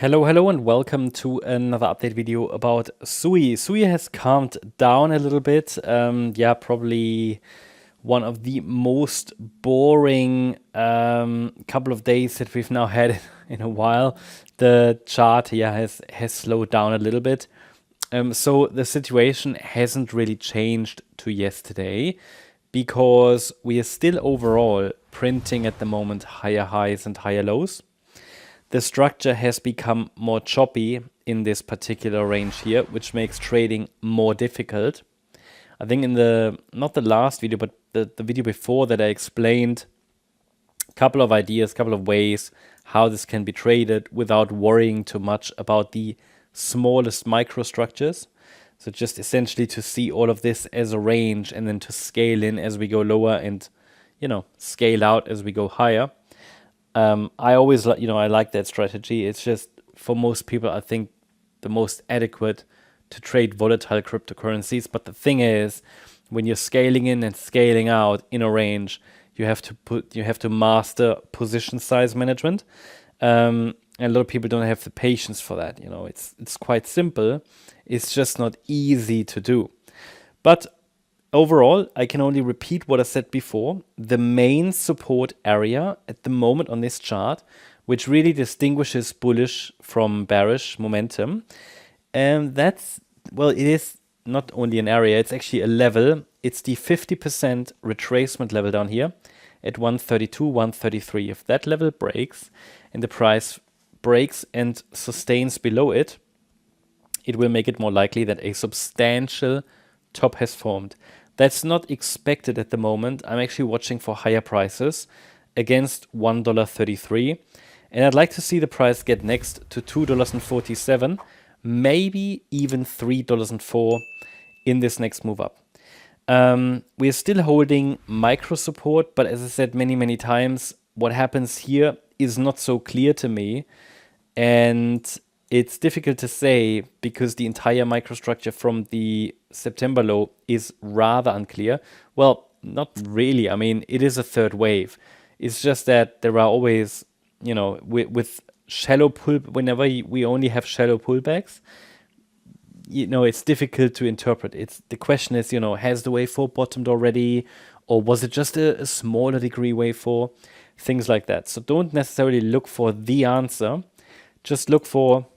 Hello, and welcome to another update video about SUI. SUI has calmed down a little bit. Yeah, probably one of the most boring couple of days that we've now had in a while. The chart, has slowed down a little bit. So the situation hasn't really changed to yesterday because we are still overall printing at the moment higher highs and higher lows. The structure has become more choppy in this particular range here, which makes trading more difficult. I think in not the last video, but the video before that, I explained a couple of ideas, a couple of ways how this can be traded without worrying too much about the smallest microstructures. So just essentially to see all of this as a range and then to scale in as we go lower and, scale out as we go higher. I always, I like that strategy. It's just, for most people, I think the most adequate to trade volatile cryptocurrencies. But the thing is, when you're scaling in and scaling out in a range, you have to master position size management. And a lot of people don't have the patience for that. It's quite simple. It's just not easy to do. But overall, I can only repeat what I said before. The main support area at the moment on this chart, which really distinguishes bullish from bearish momentum, and it is not only an area, it's actually a level. It's the 50% retracement level down here at 132, 133. If that level breaks and the price breaks and sustains below it, it will make it more likely that a substantial top has formed. That's not expected at the moment. I'm actually watching for higher prices against $1.33. And I'd like to see the price get next to $2.47, maybe even $3.04 in this next move up. We're still holding micro support, but as I said many times, what happens here is not so clear to me. And it's difficult to say because the entire microstructure from the September low is rather unclear. Well, not really. I mean, it is a third wave. It's just that there are always, with shallow pull, whenever we only have shallow pullbacks, it's difficult to interpret. The question is, has the wave 4 bottomed already? Or was it just a smaller degree wave 4? Things like that. So don't necessarily look for the answer. Just look for,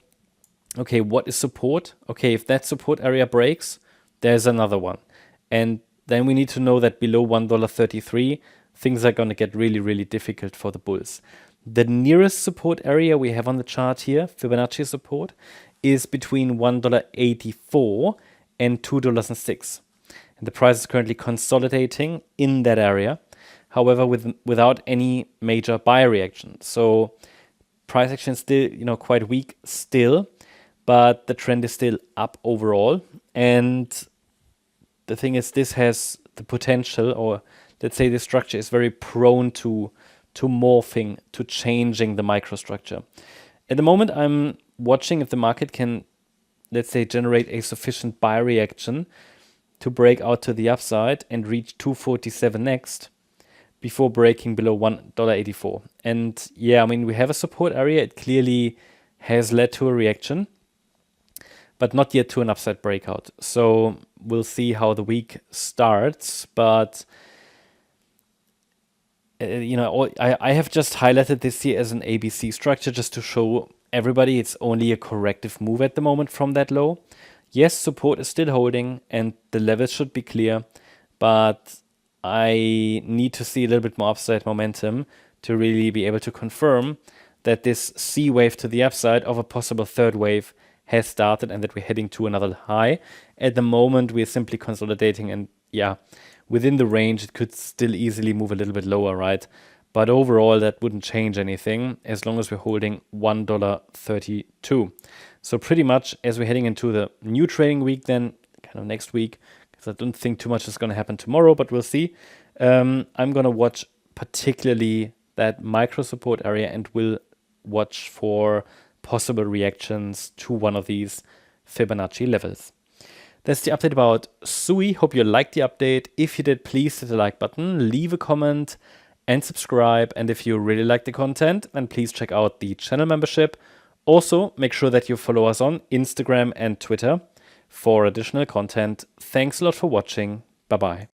okay, what is support? Okay, if that support area breaks, there's another one. And then we need to know that below $1.33, things are going to get really difficult for the bulls. The nearest support area we have on the chart here, Fibonacci support, is between $1.84 and $2.06. And the price is currently consolidating in that area, however, without any major buy reaction. So price action is still, quite weak still, but the trend is still up overall. And the thing is, this has the potential, or let's say the structure is very prone to morphing, to changing the microstructure. At the moment, I'm watching if the market can, let's say, generate a sufficient buy reaction to break out to the upside and reach 247 next before breaking below $1.84. And yeah, I mean, we have a support area. It clearly has led to a reaction, but not yet to an upside breakout. So we'll see how the week starts. But, I have just highlighted this here as an ABC structure just to show everybody it's only a corrective move at the moment from that low. Yes, support is still holding and the levels should be clear, but I need to see a little bit more upside momentum to really be able to confirm that this C wave to the upside of a possible third wave has started and that we're heading to another high. At the moment, we're simply consolidating, and yeah, within the range, it could still easily move a little bit lower, right? But overall, that wouldn't change anything as long as we're holding $1.32. So pretty much as we're heading into the new trading week, then kind of next week, because I don't think too much is going to happen tomorrow, but we'll see. I'm going to watch particularly that micro support area and will watch for possible reactions to one of these Fibonacci levels. That's the update about SUI. Hope you liked the update. If you did, please hit the like button, leave a comment and subscribe. And if you really like the content, then please check out the channel membership Also, make sure that you follow us on Instagram and Twitter for additional content. Thanks a lot for watching. Bye-bye.